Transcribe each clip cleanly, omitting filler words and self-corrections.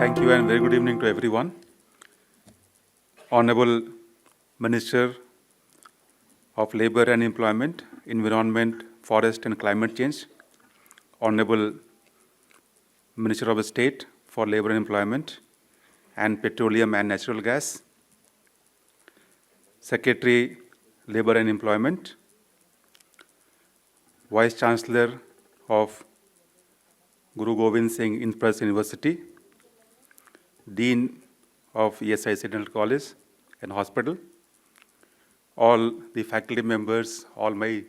Thank you and very good evening to everyone. Honorable Minister of Labour and Employment, Environment, Forest and Climate Change, Honorable Minister of State for Labour and Employment and Petroleum and Natural Gas, Secretary, Labour and Employment, Vice Chancellor of Guru Gobind Singh Indraprasth University, Dean of ESI Dental College and Hospital, all the faculty members, all my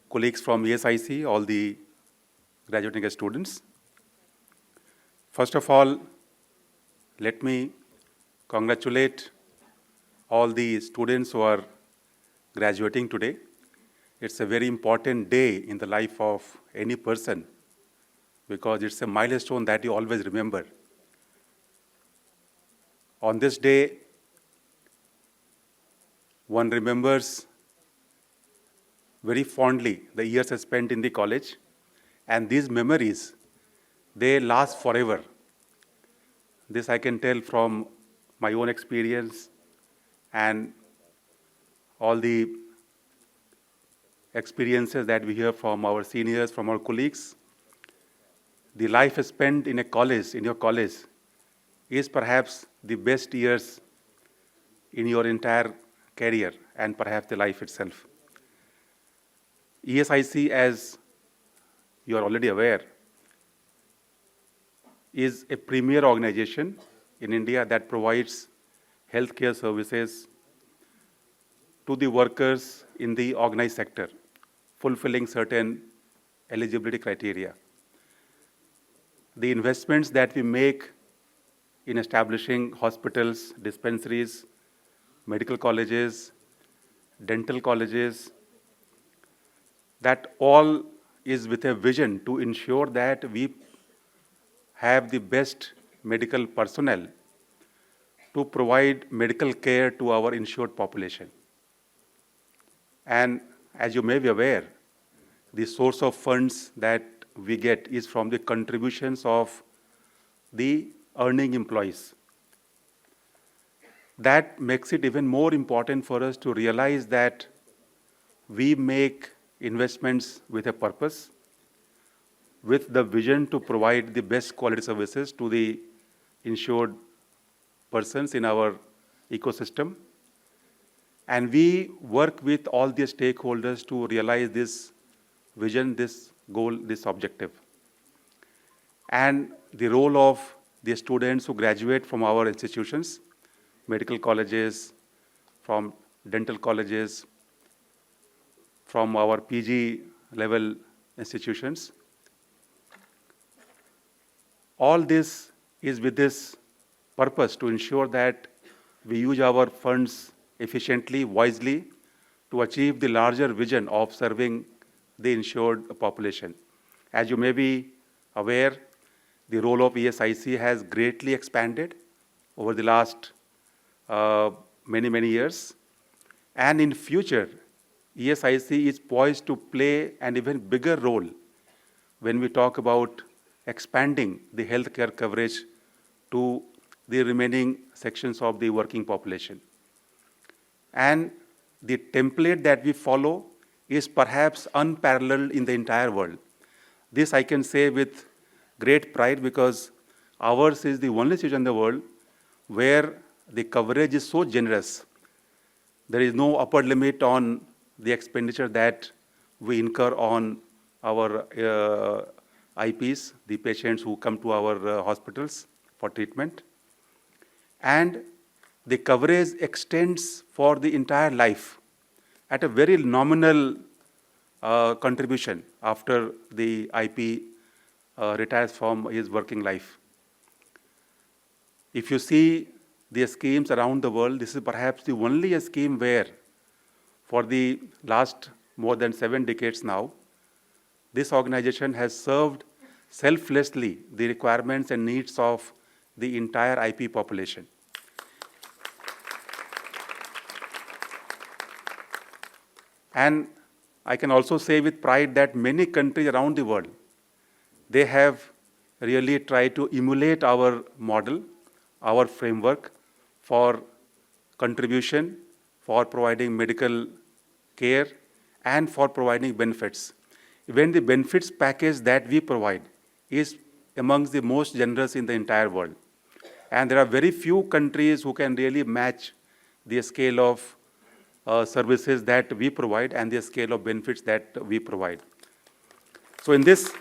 colleagues from ESIC, all the graduating students. First of all, let me congratulate all the students who are graduating today. It's a very important day in the life of any person because it's a milestone that you always remember. On this day, one remembers very fondly the years spent in the college, and these memories, they last forever. This I can tell from my own experience and all the experiences that we hear from our seniors, from our colleagues. The life spent in a college, in your college, is perhaps the best years in your entire career and perhaps the life itself. ESIC, as you are already aware, is a premier organization in India that provides healthcare services to the workers in the organized sector, fulfilling certain eligibility criteria. The investments that we make in establishing hospitals, dispensaries, medical colleges, dental colleges, that all is with a vision to ensure that we have the best medical personnel to provide medical care to our insured population. And as you may be aware, the source of funds that we get is from the contributions of the earning employees. That makes it even more important for us to realize that we make investments with a purpose, with the vision to provide the best quality services to the insured persons in our ecosystem. And we work with all the stakeholders to realize this vision, this goal, this objective. And the role of the students who graduate from our institutions, medical colleges, from dental colleges, from our PG level institutions. All this is with this purpose to ensure that we use our funds efficiently, wisely, to achieve the larger vision of serving the insured population. As you may be aware, the role of ESIC has greatly expanded over the last many years. And in future, ESIC is poised to play an even bigger role when we talk about expanding the healthcare coverage to the remaining sections of the working population. And the template that we follow is perhaps unparalleled in the entire world. This I can say with great pride because ours is the only institution in the world where the coverage is so generous. There is no upper limit on the expenditure that we incur on our IPs, the patients who come to our hospitals for treatment. And the coverage extends for the entire life at a very nominal contribution after the IP retires from his working life. If you see the schemes around the world, this is perhaps the only scheme where for the last more than 7 decades now, this organization has served selflessly the requirements and needs of the entire IP population. And I can also say with pride that many countries around the world, they have really try to emulate our model, our framework for contribution, for providing medical care, and for providing benefits. When the benefits package that we provide is amongst the most generous in the entire world. And there are very few countries who can really match the scale of services that we provide and the scale of benefits that we provide. So in this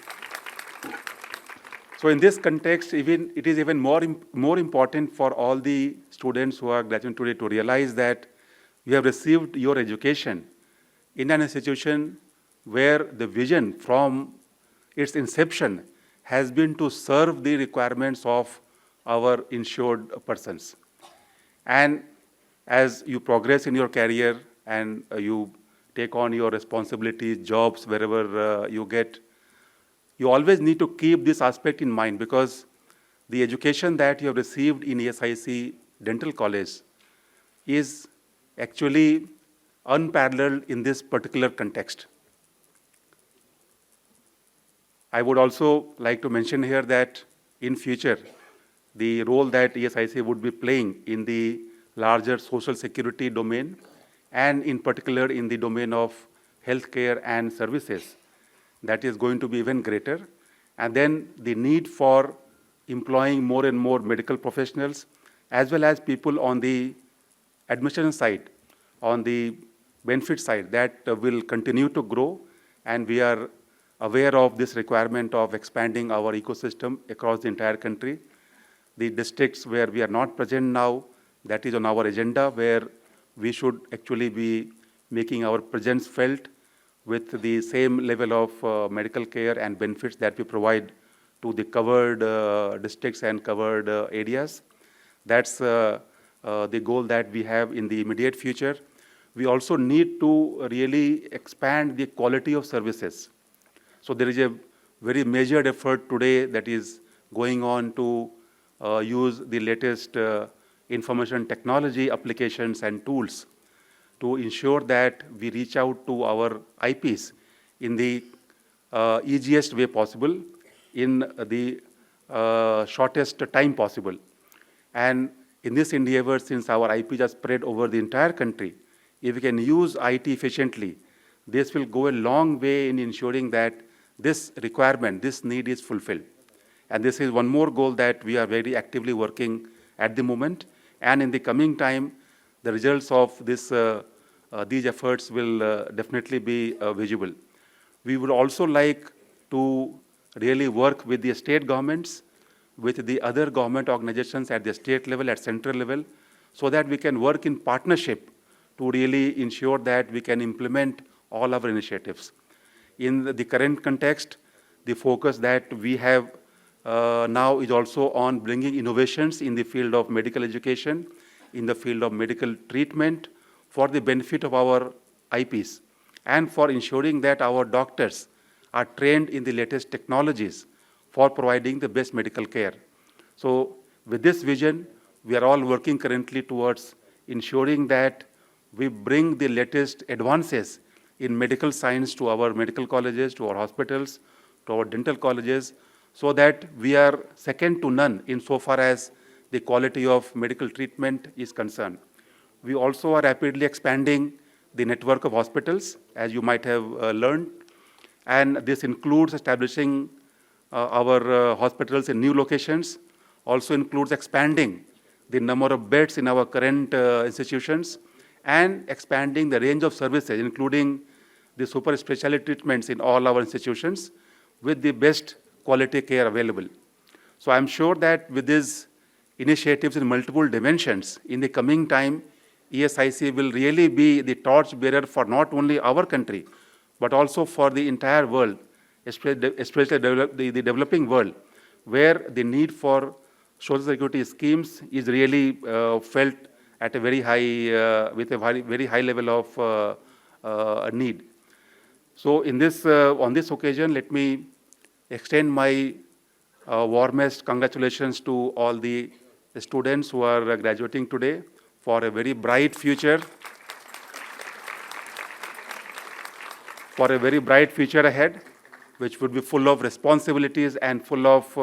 context, it is even more important for all the students who are graduating today to realize that you have received your education in an institution where the vision from its inception has been to serve the requirements of our insured persons. And as you progress in your career and you take on your responsibilities, jobs, wherever you get, you always need to keep this aspect in mind, because the education that you have received in ESIC Dental College is actually unparalleled in this particular context. I would also like to mention here that in future, the role that ESIC would be playing in the larger social security domain, and in particular in the domain of healthcare and services, that is going to be even greater. And then the need for employing more and more medical professionals, as well as people on the admission side, on the benefit side, that will continue to grow. And we are aware of this requirement of expanding our ecosystem across the entire country. The districts where we are not present now, that is on our agenda, where we should actually be making our presence felt with the same level of medical care and benefits that we provide to the covered districts and covered areas. That's the goal that we have in the immediate future. We also need to really expand the quality of services. So there is a very measured effort today that is going on to use the latest information technology applications and tools to ensure that we reach out to our IPs in the easiest way possible, in the shortest time possible. And in this endeavor, since our IPs are spread over the entire country, if we can use IT efficiently, this will go a long way in ensuring that this requirement, this need is fulfilled. And this is one more goal that we are very actively working at the moment. And in the coming time, the results of these efforts will definitely be visible. We would also like to really work with the state governments, with the other government organizations at the state level, at central level, so that we can work in partnership to really ensure that we can implement all our initiatives. In the current context, the focus that we have now is also on bringing innovations in the field of medical education, in the field of medical treatment, for the benefit of our IPs, and for ensuring that our doctors are trained in the latest technologies for providing the best medical care. So with this vision, we are all working currently towards ensuring that we bring the latest advances in medical science to our medical colleges, to our hospitals, to our dental colleges, so that we are second to none insofar as the quality of medical treatment is concerned. We also are rapidly expanding the network of hospitals, as you might have learned, and this includes establishing our hospitals in new locations, also includes expanding the number of beds in our current institutions, and expanding the range of services, including the super specialty treatments in all our institutions with the best quality care available. So I'm sure that with these initiatives in multiple dimensions, in the coming time, ESIC will really be the torch bearer for not only our country, but also for the entire world, especially the developing world, where the need for social security schemes is really felt at a very high, with a very high level of need. So in this, on this occasion, let me extend my warmest congratulations to all the students who are graduating today for a very bright future, ahead. which would be full of responsibilities and full of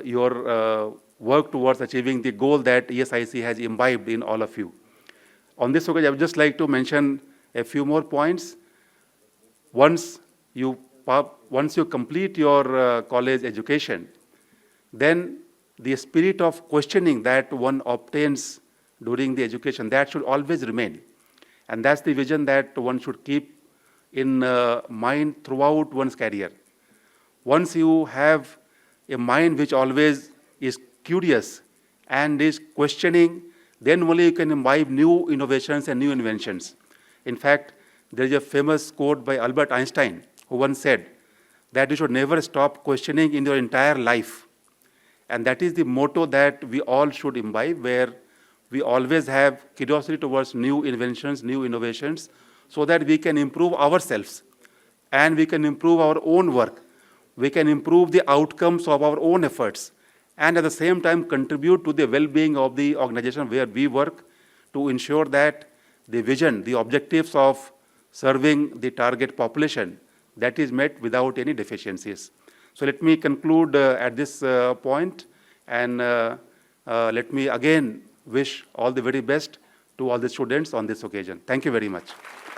your work towards achieving the goal that ESIC has imbibed in all of you. On this occasion, I would just like to mention a few more points. Once you complete your college education, then the spirit of questioning that one obtains during the education, that should always remain. And that's the vision that one should keep in mind throughout one's career. Once you have a mind which always is curious and is questioning, then only you can imbibe new innovations and new inventions. In fact, there is a famous quote by Albert Einstein, who once said that you should never stop questioning in your entire life. And that is the motto that we all should imbibe, where we always have curiosity towards new inventions, new innovations, so that we can improve ourselves and we can improve our own work. We can improve the outcomes of our own efforts and at the same time contribute to the well-being of the organization where we work, to ensure that the vision, the objectives of serving the target population, that is met without any deficiencies. So let me conclude at this point, and let me again wish all the very best to all the students on this occasion. Thank you very much.